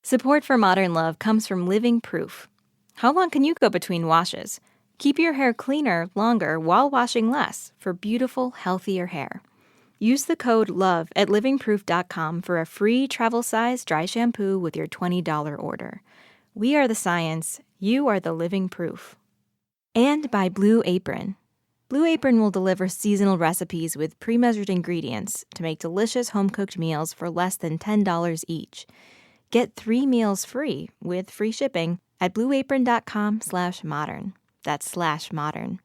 Support for Modern Love comes from Living Proof. How long can you go between washes? Keep your hair cleaner longer while washing less for beautiful, healthier hair. Use the code LOVE at livingproof.com for a free travel-size dry shampoo with your $20 order. We are the science. You are the living proof. And by Blue Apron. Blue Apron will deliver seasonal recipes with pre-measured ingredients to make delicious home-cooked meals for less than $10 each. Get 3 meals free with free shipping at blueapron.com/modern. That's /modern.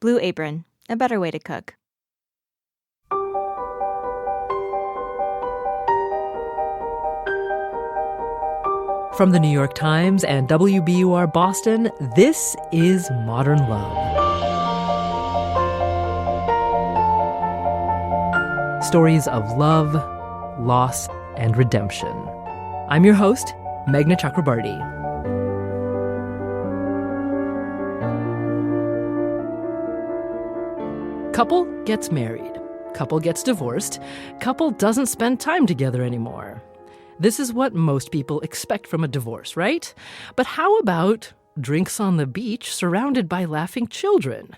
Blue Apron, a better way to cook. From the New York Times and WBUR Boston, this is Modern Love. Stories of love, loss, and redemption. I'm your host, Meghna Chakrabarty. Couple gets married. Couple gets divorced. Couple doesn't spend time together anymore. This is what most people expect from a divorce, right? But how about drinks on the beach surrounded by laughing children?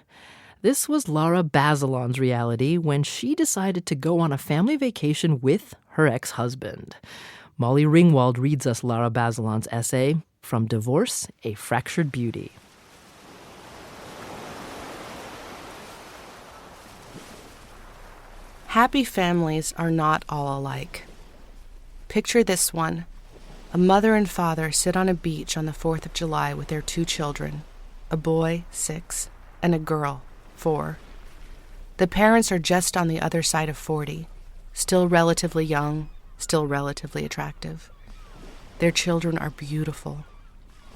This was Laura Bazelon's reality when she decided to go on a family vacation with her ex-husband. Molly Ringwald reads us Laura Bazelon's essay, From Divorce, A Fractured Beauty. Happy families are not all alike. Picture this one. A mother and father sit on a beach on the 4th of July with their 2 children, a boy, 6, and a girl, 4. The parents are just on the other side of 40, still relatively young, still relatively attractive. Their children are beautiful,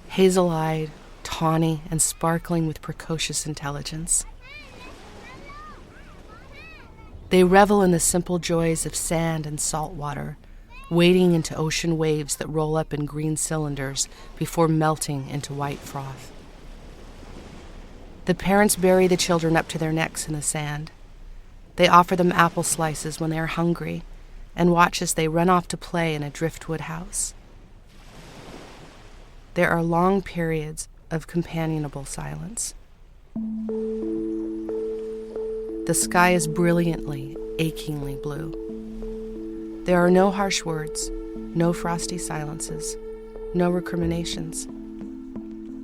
hazel-eyed, tawny, and sparkling with precocious intelligence. They revel in the simple joys of sand and salt water, wading into ocean waves that roll up in green cylinders before melting into white froth. The parents bury the children up to their necks in the sand. They offer them apple slices when they are hungry and watch as they run off to play in a driftwood house. There are long periods of companionable silence. The sky is brilliantly, achingly blue. There are no harsh words, no frosty silences, no recriminations.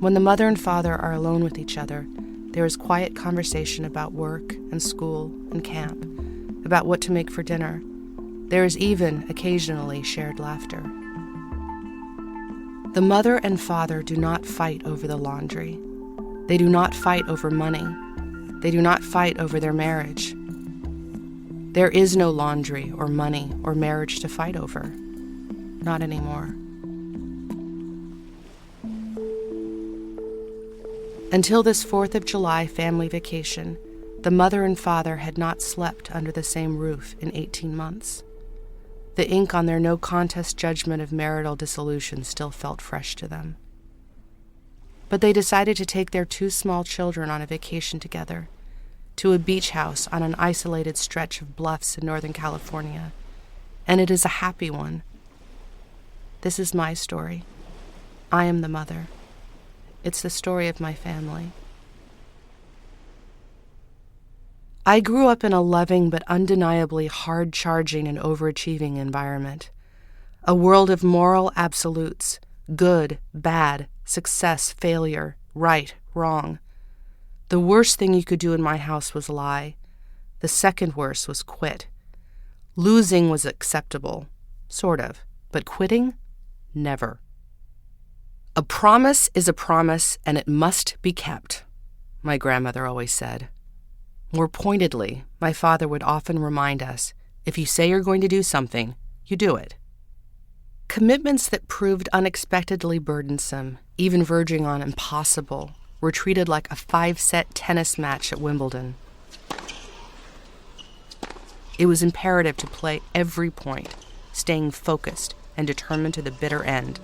When the mother and father are alone with each other, there is quiet conversation about work and school and camp, about what to make for dinner. There is even, occasionally, shared laughter. The mother and father do not fight over the laundry. They do not fight over money. They do not fight over their marriage. There is no laundry or money or marriage to fight over. Not anymore. Until this 4th of July family vacation, the mother and father had not slept under the same roof in 18 months. The ink on their no-contest judgment of marital dissolution still felt fresh to them. But they decided to take their 2 small children on a vacation together, to a beach house on an isolated stretch of bluffs in Northern California, and it is a happy one. This is my story. I am the mother. It's the story of my family. I grew up in a loving but undeniably hard-charging and overachieving environment. A world of moral absolutes, good, bad, success, failure, right, wrong. The worst thing you could do in my house was lie. The second worst was quit. Losing was acceptable, sort of, but quitting? Never. A promise is a promise, and it must be kept, my grandmother always said. More pointedly, my father would often remind us, if you say you're going to do something, you do it. Commitments that proved unexpectedly burdensome, even verging on impossible, were treated like a 5-set tennis match at Wimbledon. It was imperative to play every point, staying focused and determined to the bitter end.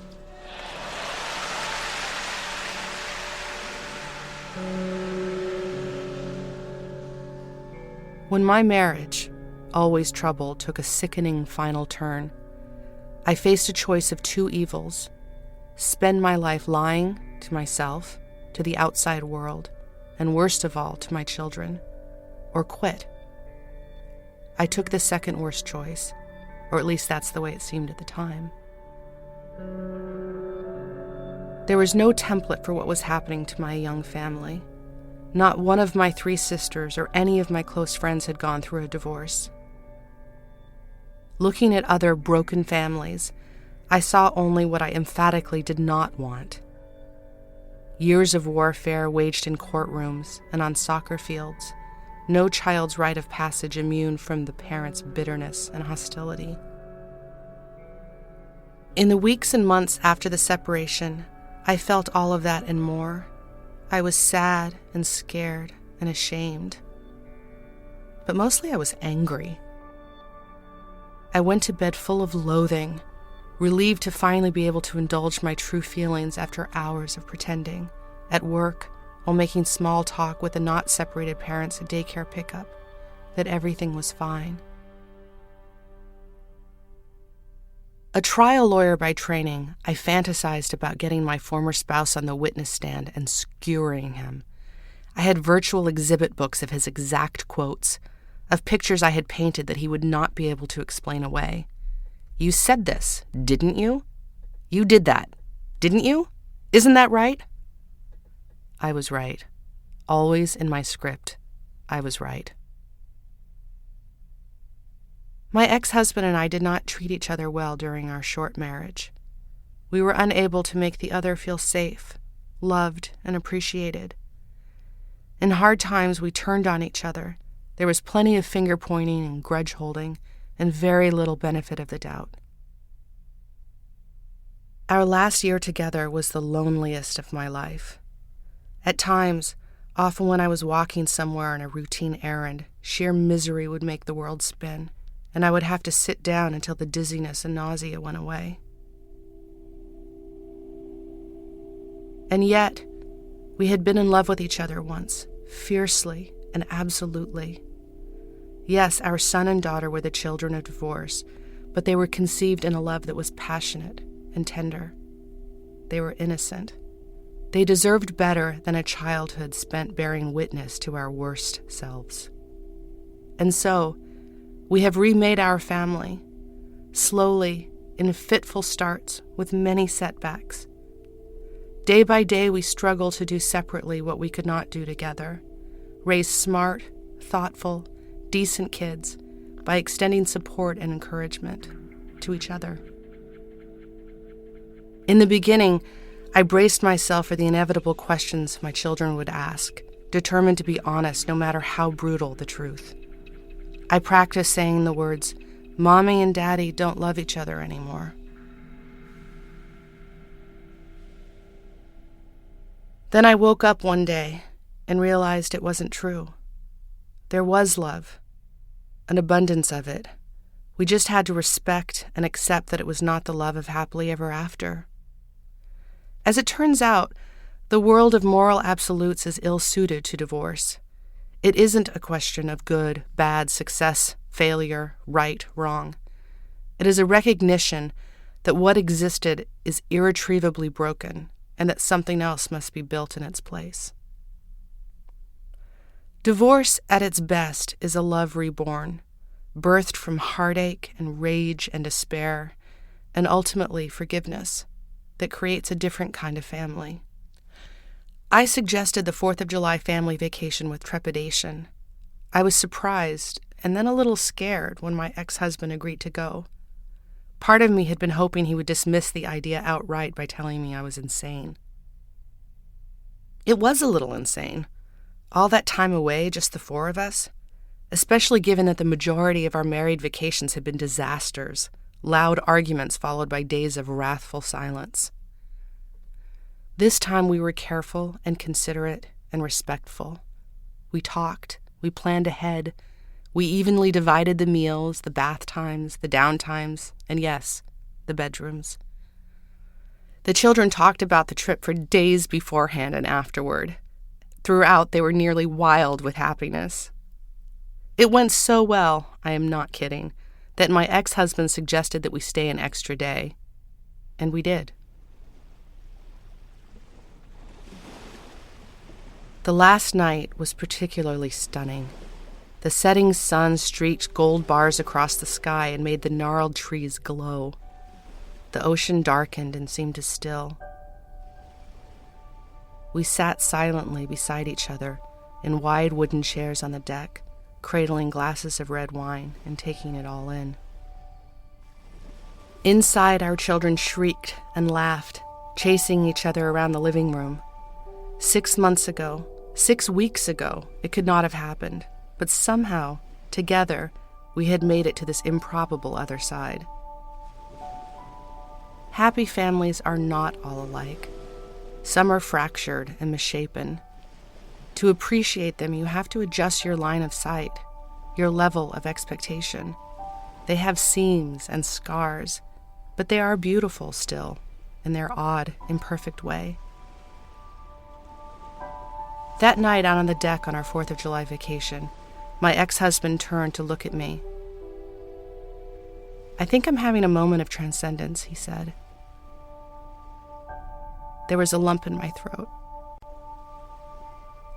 When my marriage, always troubled, took a sickening final turn, I faced a choice of 2 evils, spend my life lying to myself, to the outside world, and worst of all, to my children, or quit. I took the second worst choice, or at least that's the way it seemed at the time. There was no template for what was happening to my young family. Not one of my 3 sisters or any of my close friends had gone through a divorce. Looking at other broken families, I saw only what I emphatically did not want. Years of warfare waged in courtrooms and on soccer fields, no child's rite of passage immune from the parents' bitterness and hostility. In the weeks and months after the separation, I felt all of that and more. I was sad and scared and ashamed. But mostly I was angry. I went to bed full of loathing, relieved to finally be able to indulge my true feelings after hours of pretending, at work, while making small talk with the not-separated parents at daycare pickup, that everything was fine. A trial lawyer by training, I fantasized about getting my former spouse on the witness stand and skewering him. I had virtual exhibit books of his exact quotes, of pictures I had painted that he would not be able to explain away. You said this, didn't you? You did that, didn't you? Isn't that right? I was right. Always in my script, I was right. My ex-husband and I did not treat each other well during our short marriage. We were unable to make the other feel safe, loved, and appreciated. In hard times, we turned on each other. There was plenty of finger-pointing and grudge-holding, and very little benefit of the doubt. Our last year together was the loneliest of my life. At times, often when I was walking somewhere on a routine errand, sheer misery would make the world spin, and I would have to sit down until the dizziness and nausea went away. And yet, we had been in love with each other once, fiercely and absolutely. Yes, our son and daughter were the children of divorce, but they were conceived in a love that was passionate and tender. They were innocent. They deserved better than a childhood spent bearing witness to our worst selves. And so, we have remade our family, slowly, in fitful starts, with many setbacks. Day by day, we struggle to do separately what we could not do together, raise smart, thoughtful, decent kids by extending support and encouragement to each other. In the beginning, I braced myself for the inevitable questions my children would ask, determined to be honest no matter how brutal the truth. I practiced saying the words, "Mommy and Daddy don't love each other anymore." Then I woke up one day and realized it wasn't true. There was love, an abundance of it. We just had to respect and accept that it was not the love of happily ever after. As it turns out, the world of moral absolutes is ill-suited to divorce. It isn't a question of good, bad, success, failure, right, wrong. It is a recognition that what existed is irretrievably broken and that something else must be built in its place. Divorce, at its best, is a love reborn, birthed from heartache and rage and despair, and ultimately forgiveness, that creates a different kind of family. I suggested the 4th of July family vacation with trepidation. I was surprised and then a little scared when my ex-husband agreed to go. Part of me had been hoping he would dismiss the idea outright by telling me I was insane. It was a little insane. All that time away, just the 4 of us, especially given that the majority of our married vacations had been disasters, loud arguments followed by days of wrathful silence. This time we were careful and considerate and respectful. We talked, we planned ahead, we evenly divided the meals, the bath times, the down times, and yes, the bedrooms. The children talked about the trip for days beforehand and afterward. Throughout, they were nearly wild with happiness. It went so well, I am not kidding, that my ex-husband suggested that we stay an extra day. And we did. The last night was particularly stunning. The setting sun streaked gold bars across the sky and made the gnarled trees glow. The ocean darkened and seemed to still. We sat silently beside each other in wide wooden chairs on the deck, cradling glasses of red wine and taking it all in. Inside, our children shrieked and laughed, chasing each other around the living room. 6 months ago, 6 weeks ago, it could not have happened, but somehow, together, we had made it to this improbable other side. Happy families are not all alike. Some are fractured and misshapen. To appreciate them, you have to adjust your line of sight, your level of expectation. They have seams and scars, but they are beautiful still, in their odd, imperfect way. That night out on the deck on our 4th of July vacation, my ex-husband turned to look at me. "I think I'm having a moment of transcendence," he said. There was a lump in my throat.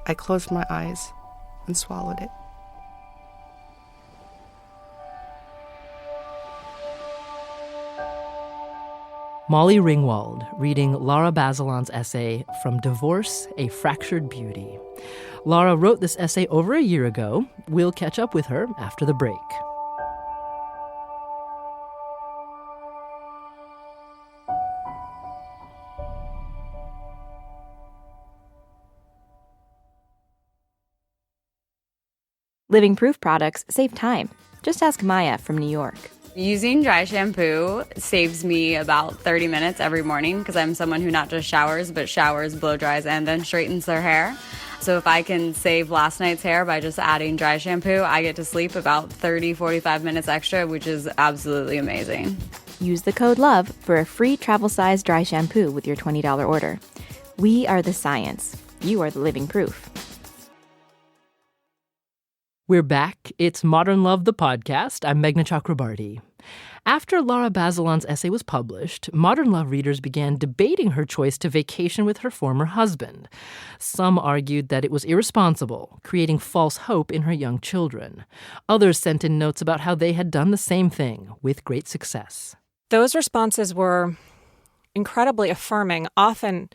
I closed my eyes and swallowed it. Molly Ringwald reading Laura Bazelon's essay, From Divorce, A Fractured Beauty. Laura wrote this essay over a year ago. We'll catch up with her after the break. Living Proof products save time. Just ask Maya from New York. Using dry shampoo saves me about 30 minutes every morning because I'm someone who not just showers, but showers, blow dries, and then straightens their hair. So if I can save last night's hair by just adding dry shampoo, I get to sleep about 30, 45 minutes extra, which is absolutely amazing. Use the code LOVE for a free travel-size dry shampoo with your $20 order. We are the science. You are the living proof. We're back. It's Modern Love, the podcast. I'm Meghna Chakrabarti. After Laura Bazelon's essay was published, Modern Love readers began debating her choice to vacation with her former husband. Some argued that it was irresponsible, creating false hope in her young children. Others sent in notes about how they had done the same thing with great success. Those responses were incredibly affirming. Often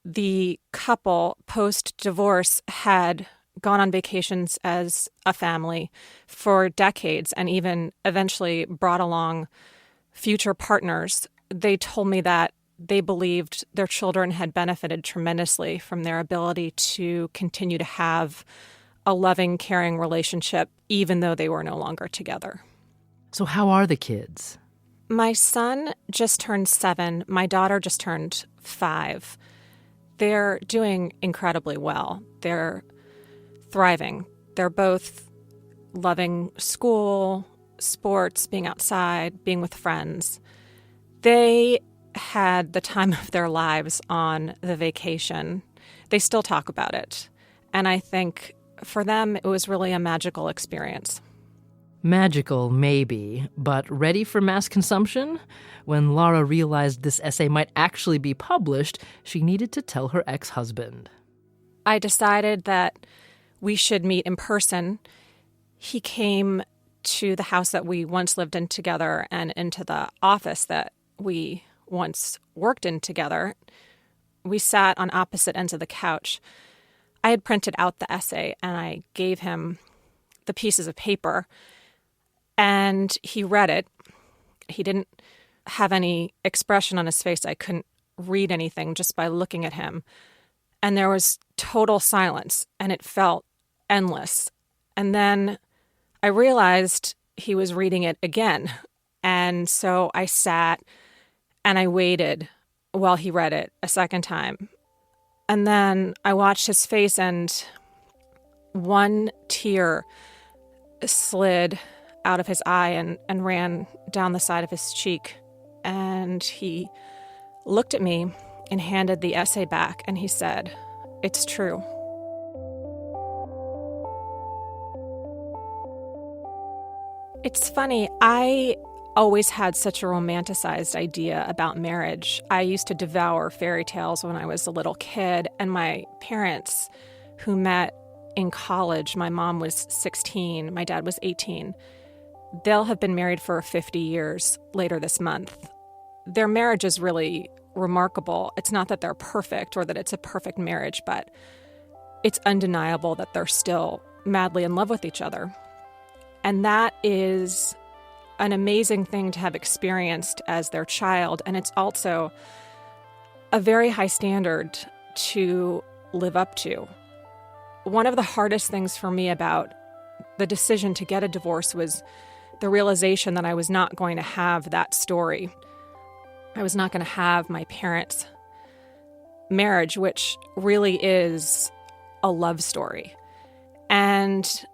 the couple post-divorce had gone on vacations as a family for decades and even eventually brought along future partners. They told me that they believed their children had benefited tremendously from their ability to continue to have a loving, caring relationship, even though they were no longer together. So how are the kids? My son just turned 7. My daughter just turned 5. They're doing incredibly well. They're thriving. They're both loving school, sports, being outside, being with friends. They had the time of their lives on the vacation. They still talk about it. And I think for them, it was really a magical experience. Magical, maybe, but ready for mass consumption? When Laura realized this essay might actually be published, she needed to tell her ex-husband. I decided that we should meet in person. He came to the house that we once lived in together and into the office that we once worked in together. We sat on opposite ends of the couch. I had printed out the essay and I gave him the pieces of paper and he read it. He didn't have any expression on his face. I couldn't read anything just by looking at him. And there was total silence, and it felt endless. And then I realized he was reading it again. And so I sat and I waited while he read it a second time. And then I watched his face, and one tear slid out of his eye and ran down the side of his cheek. And he looked at me and handed the essay back, and he said, "It's true." It's funny, I always had such a romanticized idea about marriage. I used to devour fairy tales when I was a little kid, and my parents who met in college. My mom was 16, my dad was 18. They'll have been married for 50 years later this month. Their marriage is really remarkable. It's not that they're perfect or that it's a perfect marriage, but it's undeniable that they're still madly in love with each other. And that is an amazing thing to have experienced as their child. And it's also a very high standard to live up to. One of the hardest things for me about the decision to get a divorce was the realization that I was not going to have that story. I was not going to have my parents' marriage, which really is a love story. And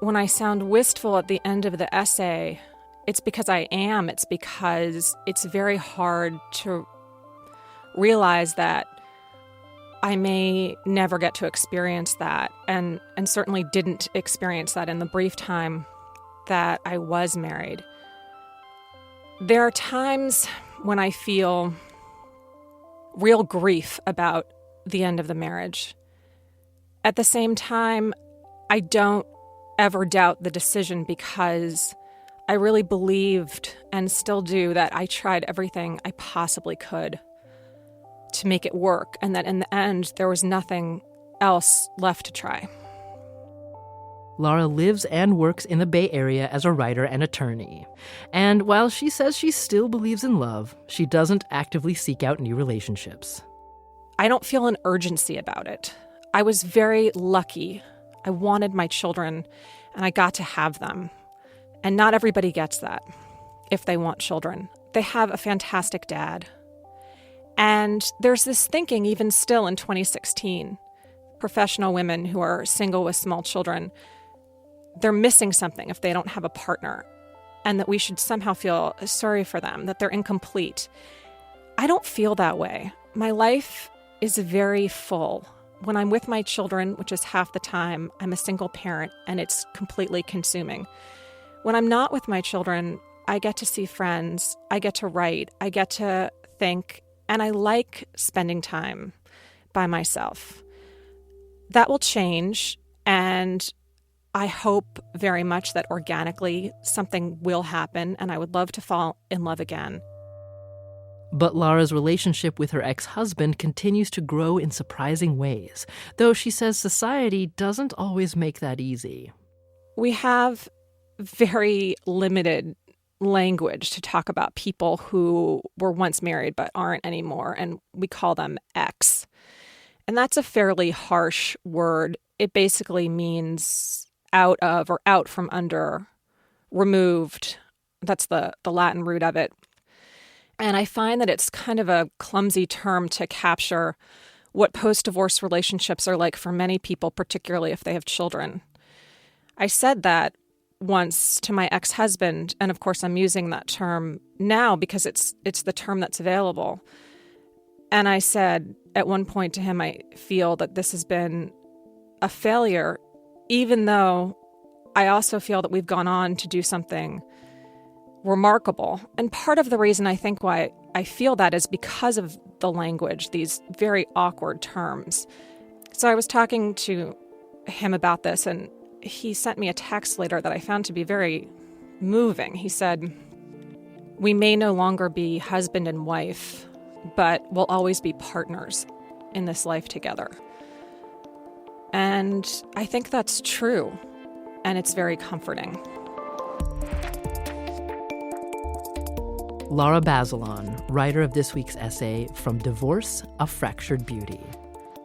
when I sound wistful at the end of the essay, it's because I am. It's because it's very hard to realize that I may never get to experience that, and certainly didn't experience that in the brief time that I was married. There are times when I feel real grief about the end of the marriage. At the same time, I don't ever doubt the decision because I really believed, and still do, that I tried everything I possibly could to make it work, and that in the end, there was nothing else left to try. Laura lives and works in the Bay Area as a writer and attorney. And while she says she still believes in love, she doesn't actively seek out new relationships. I don't feel an urgency about it. I was very lucky. I wanted my children, and I got to have them. And not everybody gets that if they want children. They have a fantastic dad. And there's this thinking, even still in 2016, professional women who are single with small children, they're missing something if they don't have a partner, and that we should somehow feel sorry for them, that they're incomplete. I don't feel that way. My life is very full. When I'm with my children, which is half the time, I'm a single parent, and it's completely consuming. When I'm not with my children, I get to see friends, I get to write, I get to think, and I like spending time by myself. That will change, and I hope very much that organically something will happen, and I would love to fall in love again. But Laura's relationship with her ex-husband continues to grow in surprising ways, though she says society doesn't always make that easy. We have very limited language to talk about people who were once married but aren't anymore, and we call them ex. And that's a fairly harsh word. It basically means out of or out from under, removed. That's the Latin root of it. And I find that it's kind of a clumsy term to capture what post-divorce relationships are like for many people, particularly if they have children. I said that once to my ex-husband, and of course I'm using that term now because it's the term that's available. And I said at one point to him, I feel that this has been a failure, even though I also feel that we've gone on to do something remarkable. And part of the reason I think why I feel that is because of the language, these very awkward terms. So I was talking to him about this, and he sent me a text later that I found to be very moving. He said, "We may no longer be husband and wife, but we'll always be partners in this life together." And I think that's true, and it's very comforting. Laura Bazelon, writer of this week's essay, From Divorce, A Fractured Beauty.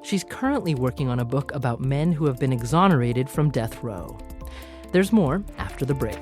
She's currently working on a book about men who have been exonerated from death row. There's more after the break.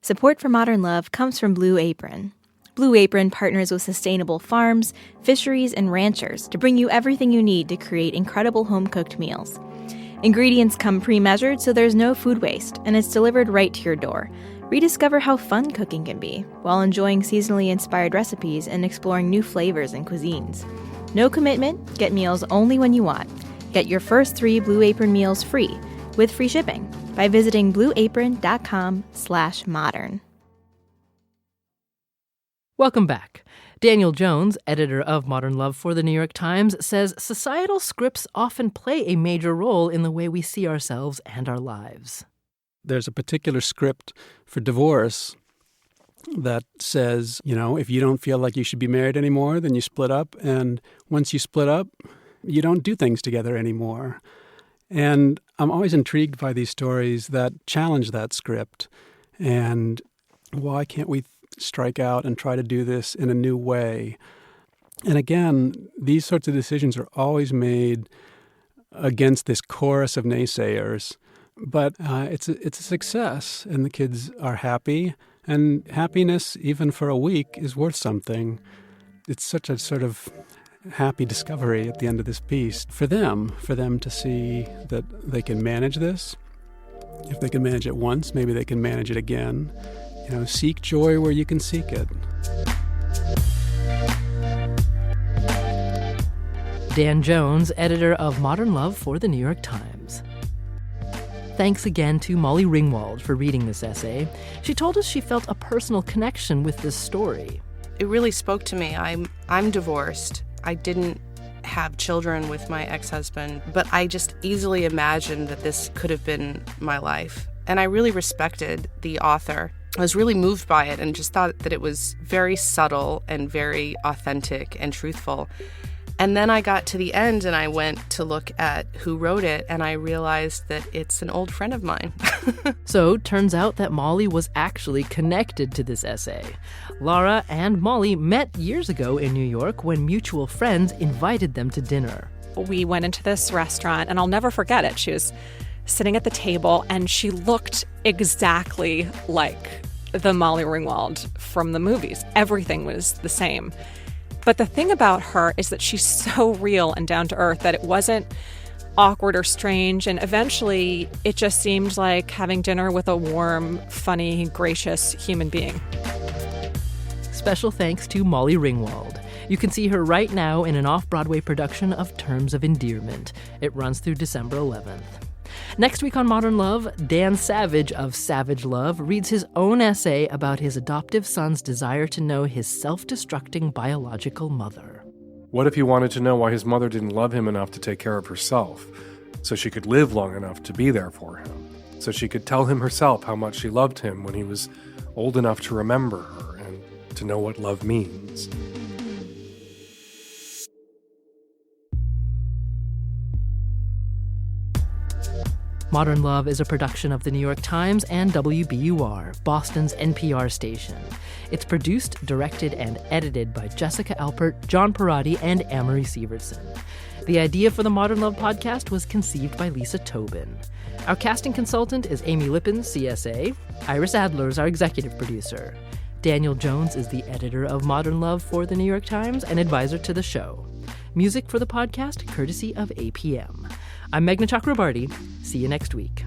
Support for Modern Love comes from Blue Apron. Blue Apron partners with sustainable farms, fisheries, and ranchers to bring you everything you need to create incredible home-cooked meals. Ingredients come pre-measured so there's no food waste, and it's delivered right to your door, Rediscover how fun cooking can be while enjoying seasonally inspired recipes and exploring new flavors and cuisines. No commitment, get meals only when you want. Get your first 3 Blue Apron meals free with free shipping by visiting blueapron.com/modern. Welcome back. Daniel Jones, editor of Modern Love for the New York Times, says societal scripts often play a major role in the way we see ourselves and our lives. There's a particular script for divorce that says, if you don't feel like you should be married anymore, then you split up. And once you split up, you don't do things together anymore. And I'm always intrigued by these stories that challenge that script. And why can't we strike out and try to do this in a new way? And again, these sorts of decisions are always made against this chorus of naysayers. But it's a success, and the kids are happy. And happiness, even for a week, is worth something. It's such a sort of happy discovery at the end of this piece for them to see that they can manage this. If they can manage it once, maybe they can manage it again. Seek joy where you can seek it. Dan Jones, editor of Modern Love for the New York Times. Thanks again to Molly Ringwald for reading this essay. She told us she felt a personal connection with this story. It really spoke to me. I'm divorced. I didn't have children with my ex-husband, but I just easily imagined that this could have been my life. And I really respected the author. I was really moved by it and just thought that it was very subtle and very authentic and truthful. And then I got to the end and I went to look at who wrote it, and I realized that it's an old friend of mine. So, turns out that Molly was actually connected to this essay. Laura and Molly met years ago in New York when mutual friends invited them to dinner. We went into this restaurant, and I'll never forget it. She was sitting at the table, and she looked exactly like the Molly Ringwald from the movies. Everything was the same. But the thing about her is that she's so real and down to earth that it wasn't awkward or strange. And eventually, it just seemed like having dinner with a warm, funny, gracious human being. Special thanks to Molly Ringwald. You can see her right now in an off-Broadway production of Terms of Endearment. It runs through December 11th. Next week on Modern Love, Dan Savage of Savage Love reads his own essay about his adoptive son's desire to know his self-destructing biological mother. What if he wanted to know why his mother didn't love him enough to take care of herself, so she could live long enough to be there for him, so she could tell him herself how much she loved him when he was old enough to remember her and to know what love means? Modern Love is a production of the New York Times and WBUR, Boston's NPR station. It's produced, directed, and edited by Jessica Alpert, John Parati, and Amory Sievertson. The idea for the Modern Love podcast was conceived by Lisa Tobin. Our casting consultant is Amy Lippin, CSA. Iris Adler is our executive producer. Daniel Jones is the editor of Modern Love for the New York Times and advisor to the show. Music for the podcast, courtesy of APM. I'm Meghna Chakrabarty. See you next week.